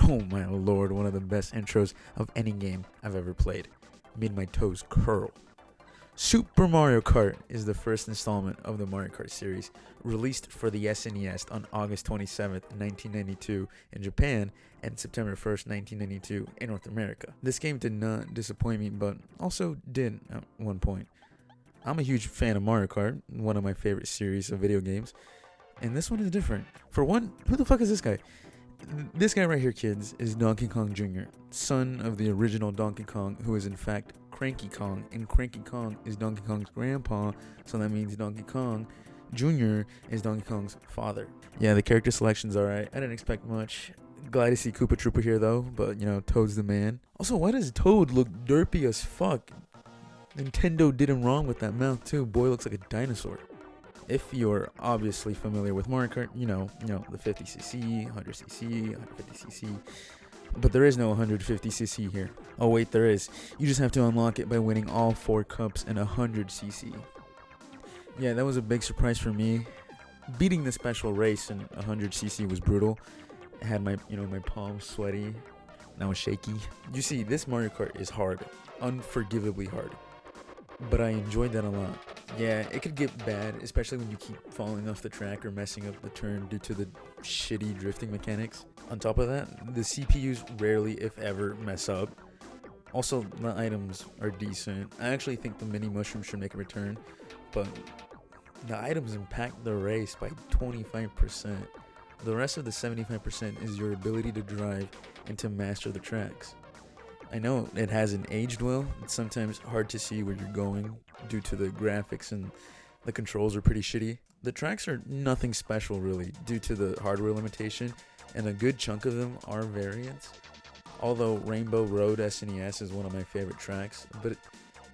Oh my lord, one of the best intros of any game I've ever played. Made my toes curl. Super Mario Kart is the first installment of the Mario Kart series, released for the SNES on August 27th, 1992 in Japan and September 1st, 1992 in North America. This game did not disappoint me, but also did at one point. I'm a huge fan of Mario Kart, one of my favorite series of video games, and this one is different. For one, who the fuck is this guy? This guy right here, kids, is Donkey Kong Jr., son of the original Donkey Kong, who is in fact Cranky Kong, and Cranky Kong is Donkey Kong's grandpa, so that means Donkey Kong Jr. is Donkey Kong's father. Yeah, the character selection's alright. I didn't expect much. Glad to see Koopa Troopa here though, but you know, Toad's the man. Also, why does Toad look derpy as fuck? Nintendo did him wrong with that mouth too. Boy looks like a dinosaur. If you're obviously familiar with Mario Kart, you know the 50cc, 100cc, 150cc, but there is no 150cc here. Oh wait, there is. You just have to unlock it by winning all 4 cups in 100cc. Yeah, that was a big surprise for me. Beating the special race in 100cc was brutal. I had my palms sweaty, and I was shaky. You see, this Mario Kart is hard, unforgivably hard, but I enjoyed that a lot. Yeah, it could get bad, especially when you keep falling off the track or messing up the turn due to the shitty drifting mechanics. On top of that, the CPUs rarely, if ever, mess up. Also, the items are decent. I actually think the mini mushroom should make a return, but the items impact the race by 25%. The rest of the 75% is your ability to drive and to master the tracks. I know it hasn't aged well. It's sometimes hard to see where you're going due to the graphics, and the controls are pretty shitty. The tracks are nothing special really due to the hardware limitation, and a good chunk of them are variants. Although Rainbow Road SNES is one of my favorite tracks, but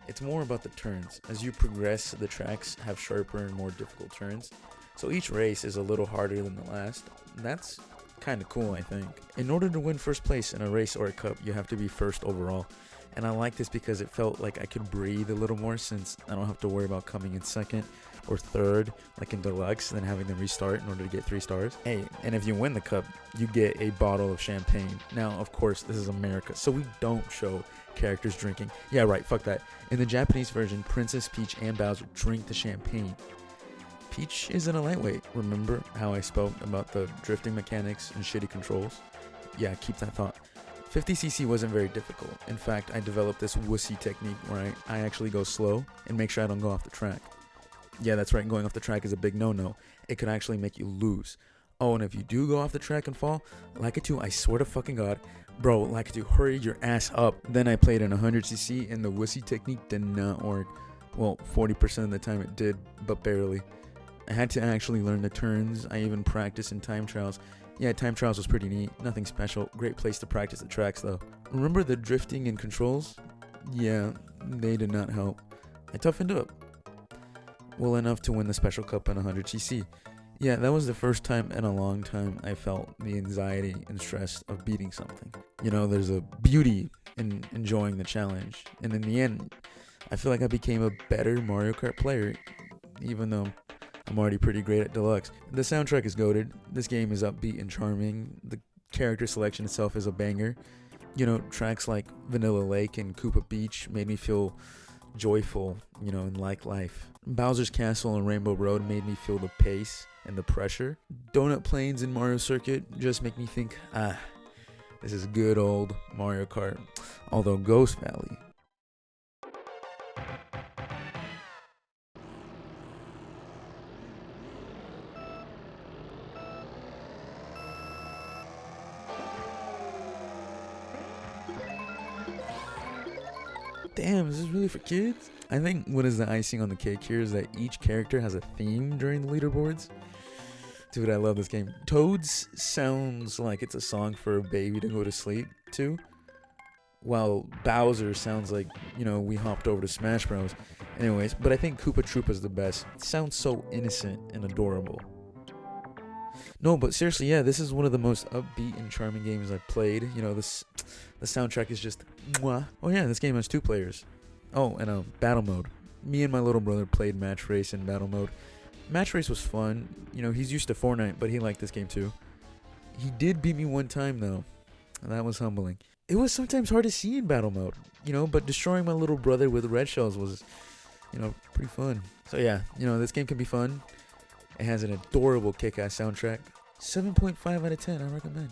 it's more about the turns. As you progress, the tracks have sharper and more difficult turns, so each race is a little harder than the last. That's kind of cool, I think. In order to win first place in a race or a cup, you have to be first overall, and I like this because it felt like I could breathe a little more, since I don't have to worry about coming in second or third like in Deluxe, then having to restart in order to get 3 stars. Hey, and if you win the cup, you get a bottle of champagne. Now, of course, this is America, so we don't show characters drinking. Yeah, right, fuck that. In the Japanese version, Princess Peach and Bowser drink the champagne. Peach isn't a lightweight. Remember how I spoke about the drifting mechanics and shitty controls? Yeah, keep that thought. 50cc wasn't very difficult. In fact, I developed this wussy technique where I actually go slow and make sure I don't go off the track. Yeah, that's right, going off the track is a big no-no. It could actually make you lose. Oh, and if you do go off the track and fall, Lakitu, I swear to fucking God, bro, Lakitu, hurry your ass up. Then I played in 100cc and the wussy technique did not work. Well, 40% of the time it did, but barely. I had to actually learn the turns. I even practiced in time trials. Yeah, time trials was pretty neat. Nothing special. Great place to practice the tracks though. Remember the drifting and controls? Yeah, they did not help. I toughened up. Well enough to win the special cup in 100cc. Yeah, that was the first time in a long time I felt the anxiety and stress of beating something. You know, there's a beauty in enjoying the challenge. And in the end, I feel like I became a better Mario Kart player, even though I'm already pretty great at Deluxe. The soundtrack is goated. This game is upbeat and charming. The character selection itself is a banger. You know, tracks like Vanilla Lake and Koopa Beach made me feel joyful, and like life. Bowser's Castle and Rainbow Road made me feel the pace and the pressure. Donut Plains and Mario Circuit just make me think, this is good old Mario Kart. Although Ghost Valley, damn, is this really for kids? I think what is the icing on the cake here is that each character has a theme during the leaderboards. Dude, I love this game. Toad's sounds like it's a song for a baby to go to sleep to, while Bowser sounds like, we hopped over to Smash Bros. Anyways, but I think Koopa Troopa is the best. It sounds so innocent and adorable. No, but seriously, yeah, this is one of the most upbeat and charming games I've played. The soundtrack is just mwah. Oh yeah, this game has 2 players. Oh, and battle mode. Me and my little brother played Match Race in battle mode. Match Race was fun. He's used to Fortnite, but he liked this game too. He did beat me one time though. That was humbling. It was sometimes hard to see in battle mode, but destroying my little brother with red shells was, pretty fun. So yeah, this game can be fun. It has an adorable kick-ass soundtrack. 7.5 out of 10, I recommend.